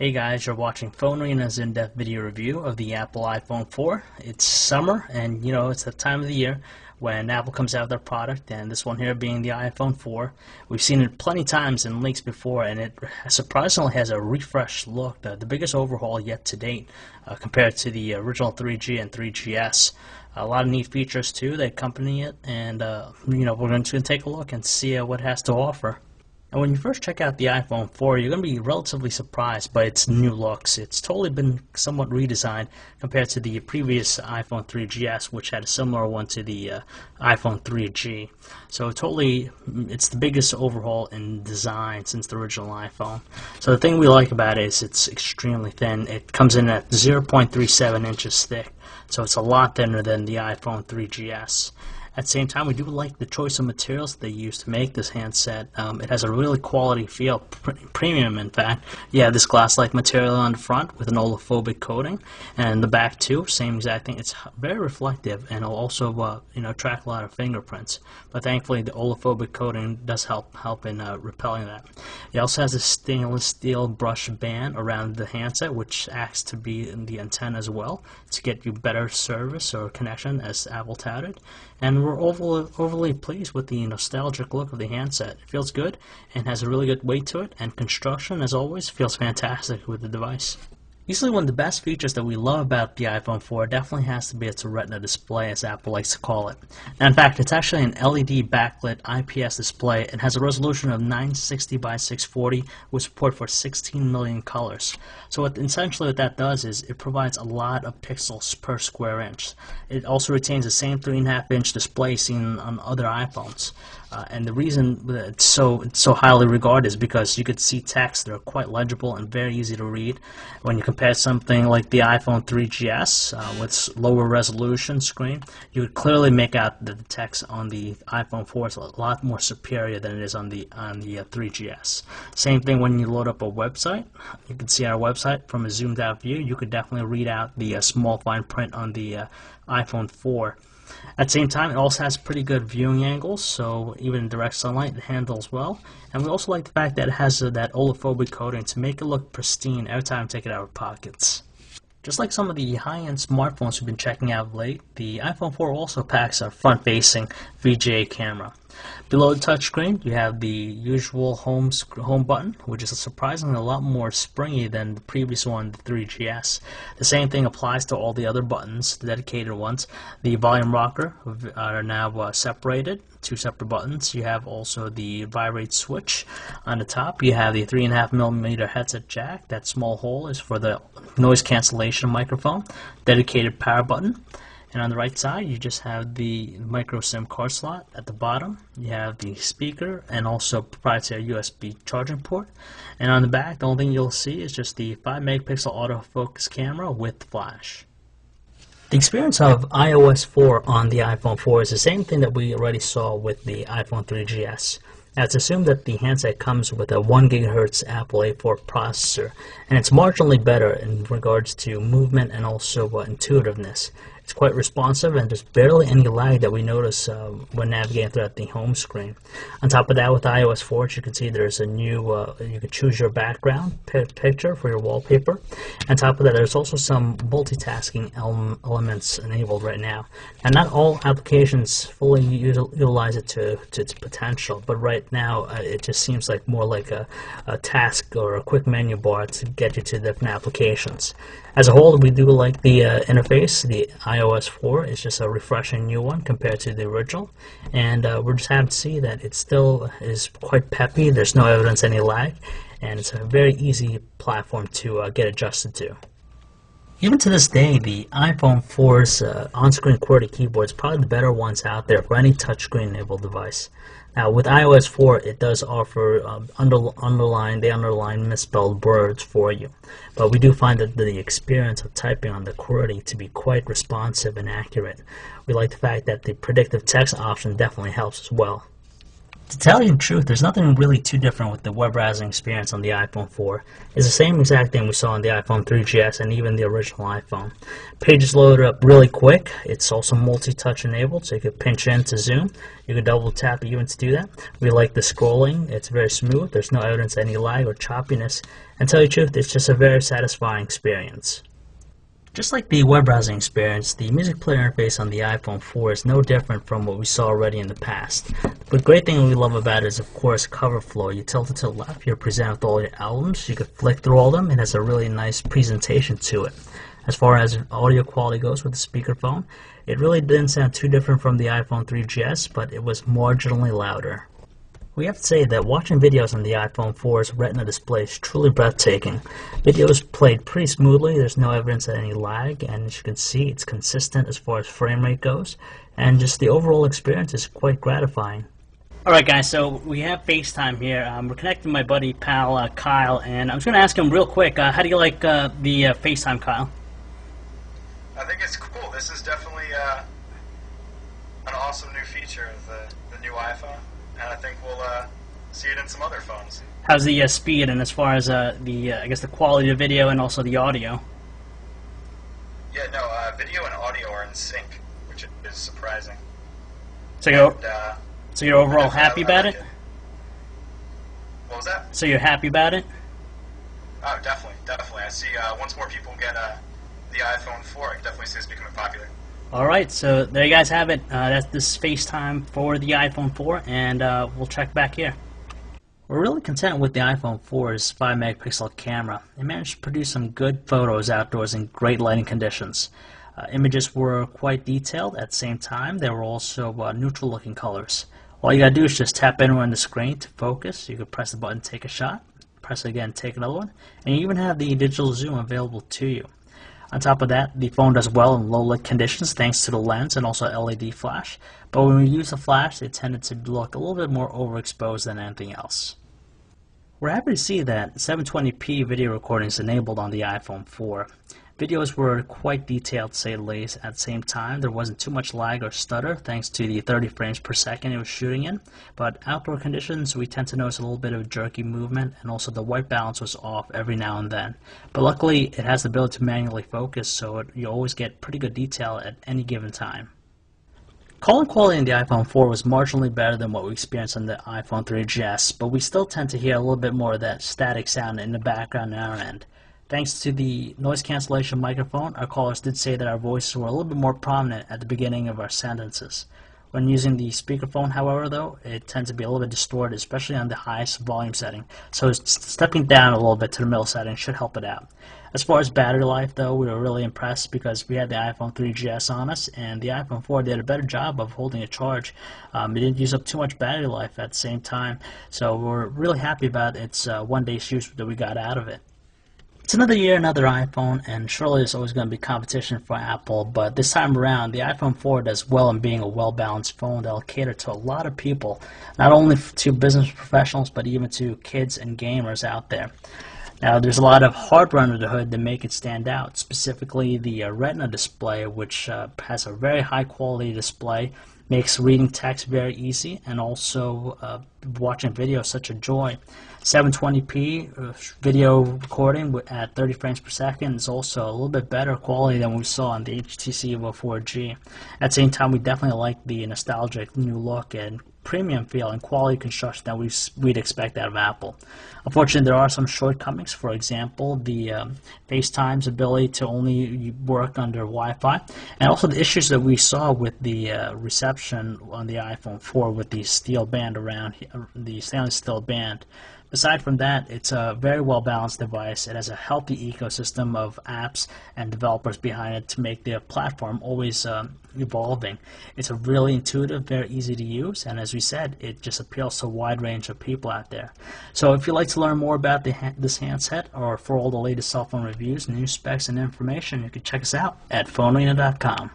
Hey guys, you're watching PhoneArena's in-depth video review of the Apple iPhone 4. It's summer, and it's the time of the year when Apple comes out with their product, and this one here being the iPhone 4. We've seen it plenty times in leaks before, and it surprisingly has a refreshed look, the biggest overhaul yet to date compared to the original 3G and 3GS. A lot of neat features too that accompany it, and we're going to take a look and see what it has to offer. And when you first check out the iPhone 4, you're going to be relatively surprised by its new looks. It's totally been somewhat redesigned compared to the previous iPhone 3GS, which had a similar one to the iPhone 3G. So it's the biggest overhaul in design since the original iPhone. So the thing we like about it is it's extremely thin. It comes in at 0.37 inches thick, so it's a lot thinner than the iPhone 3GS. At the same time, we do like the choice of materials they use to make this handset. It has a really quality feel, premium in fact. You have this glass-like material on the front with an olefophobic coating, and the back too, same exact thing. It's very reflective, and it'll also track a lot of fingerprints. But thankfully, the olefophobic coating does help in repelling that. It also has a stainless steel brush band around the handset, which acts to be in the antenna as well to get you better service or connection, as Apple touted. And we're overly pleased with the nostalgic look of the handset. It feels good and has a really good weight to it, and construction, as always, feels fantastic with the device. Easily one of the best features that we love about the iPhone 4 definitely has to be its Retina display, as Apple likes to call it. Now, in fact, it's actually an LED backlit IPS display. It has a resolution of 960 by 640 with support for 16 million colors. So essentially what that does is it provides a lot of pixels per square inch. It also retains the same 3.5-inch display seen on other iPhones. And the reason that it's so highly regarded is because you could see text that are quite legible and very easy to read. When you compare something like the iPhone 3GS with lower resolution screen, you would clearly make out that the text on the iPhone 4 is a lot more superior than it is on the 3GS. Same thing when you load up a website. You can see our website from a zoomed out view. You could definitely read out the small fine print on the iPhone 4. At the same time, it also has pretty good viewing angles, so even in direct sunlight it handles well. And we also like the fact that it has that olefophobic coating to make it look pristine every time you take it out of pockets. Just like some of the high-end smartphones we've been checking out of late, the iPhone 4 also packs a front-facing VGA camera. Below the touchscreen, you have the usual home button, which is surprisingly a lot more springy than the previous one, the 3GS. The same thing applies to all the other buttons, the dedicated ones. The volume rocker are now separated, two separate buttons. You have also the vibrate switch. On the top, you have the 3.5mm headset jack. That small hole is for the noise cancellation microphone. Dedicated power button. And on the right side, you just have the micro SIM card slot. At the bottom, you have the speaker and also proprietary USB charging port. And on the back, the only thing you'll see is just the 5-megapixel autofocus camera with flash. The experience of iOS 4 on the iPhone 4 is the same thing that we already saw with the iPhone 3GS. Now, it's assumed that the handset comes with a 1 GHz Apple A4 processor, and it's marginally better in regards to movement and also intuitiveness. It's quite responsive, and there's barely any lag that we notice when navigating throughout the home screen. On top of that, with iOS 4, as you can see, there's a new, you can choose your background picture for your wallpaper. On top of that, there's also some multitasking elements enabled right now. And not all applications fully utilize it to its potential, but right now it just seems like more like a task or a quick menu bar to get you to different applications. As a whole, we do like the interface. The iOS 4 is just a refreshing new one compared to the original, and we're just happy to see that it still is quite peppy. There's no evidence of any lag, and it's a very easy platform to get adjusted to. Even to this day, the iPhone 4's on-screen QWERTY keyboard is probably the better ones out there for any touchscreen-enabled device. Now, with iOS 4, it does offer underline misspelled words for you, but we do find that the experience of typing on the QWERTY to be quite responsive and accurate. We like the fact that the predictive text option definitely helps as well. To tell you the truth, there's nothing really too different with the web browsing experience on the iPhone 4. It's the same exact thing we saw on the iPhone 3GS and even the original iPhone. Pages load up really quick. It's also multi-touch enabled, so you can pinch in to zoom. You can double tap even to do that. We like the scrolling. It's very smooth. There's no evidence of any lag or choppiness. And to tell you the truth, it's just a very satisfying experience. Just like the web browsing experience, the music player interface on the iPhone 4 is no different from what we saw already in the past. The great thing we love about it is, of course, cover flow. You tilt it to the left, you're presented with all your albums. You can flick through all of them. It has a really nice presentation to it. As far as audio quality goes with the speakerphone, it really didn't sound too different from the iPhone 3GS, but it was marginally louder. We have to say that watching videos on the iPhone 4's Retina display is truly breathtaking. Videos played pretty smoothly, there's no evidence of any lag, and as you can see, it's consistent as far as frame rate goes, and just the overall experience is quite gratifying. Alright guys, so we have FaceTime here. We're connecting my buddy, pal, Kyle, and I'm just going to ask him real quick, how do you like the FaceTime, Kyle? I think it's cool. This is definitely an awesome new feature of the new iPhone. And I think we'll see it in some other phones. How's the speed and as far as I guess the quality of video and also the audio? Yeah, no, video and audio are in sync, which is surprising. So you're overall happy about it? What was that? So you're happy about it? Oh, definitely, definitely. I see once more people get the iPhone 4, I can definitely see it's becoming popular. Alright, so there you guys have it. That's this FaceTime for the iPhone 4, and we'll check back here. We're really content with the iPhone 4's 5-megapixel camera. It managed to produce some good photos outdoors in great lighting conditions. Images were quite detailed. At the same time, they were also neutral looking colors. All you gotta do is just tap anywhere on the screen to focus. You can press the button, take a shot, press it again, take another one, and you even have the digital zoom available to you. On top of that, the phone does well in low light conditions thanks to the lens and also LED flash, but when we use the flash, it tended to look a little bit more overexposed than anything else. We're happy to see that 720p video recording is enabled on the iPhone 4. Videos were quite detailed, to say the least. At the same time, there wasn't too much lag or stutter thanks to the 30 frames per second it was shooting in, but outdoor conditions we tend to notice a little bit of jerky movement, and also the white balance was off every now and then. But luckily it has the ability to manually focus, so you always get pretty good detail at any given time. Calling quality in the iPhone 4 was marginally better than what we experienced on the iPhone 3GS, but we still tend to hear a little bit more of that static sound in the background on our end. Thanks to the noise cancellation microphone, our callers did say that our voices were a little bit more prominent at the beginning of our sentences. When using the speakerphone, however, though, it tends to be a little bit distorted, especially on the highest volume setting. So stepping down a little bit to the middle setting should help it out. As far as battery life, though, we were really impressed because we had the iPhone 3GS on us, and the iPhone 4 did a better job of holding a charge. It didn't use up too much battery life at the same time, so we're really happy about its one-day use that we got out of it. It's another year, another iPhone, and surely there's always going to be competition for Apple, but this time around, the iPhone 4 does well in being a well-balanced phone that'll cater to a lot of people, not only to business professionals, but even to kids and gamers out there. Now, there's a lot of hardware under the hood that make it stand out, specifically the Retina display, which has a very high-quality display, makes reading text very easy, and also watching video such a joy. 720p video recording at 30 frames per second is also a little bit better quality than we saw on the HTC Evo 4G. At the same time, we definitely like the nostalgic new look and premium feel and quality construction that we'd expect out of Apple. Unfortunately, there are some shortcomings. For example, the FaceTime's ability to only work under Wi-Fi, and also the issues that we saw with the reception on the iPhone 4 with the steel band around the stainless steel band. Aside from that, it's a very well-balanced device. It has a healthy ecosystem of apps and developers behind it to make the platform always evolving. It's a really intuitive, very easy to use, and as we said, it just appeals to a wide range of people out there. So if you'd like to learn more about this handset, or for all the latest cell phone reviews, news specs, and information, you can check us out at phonearena.com.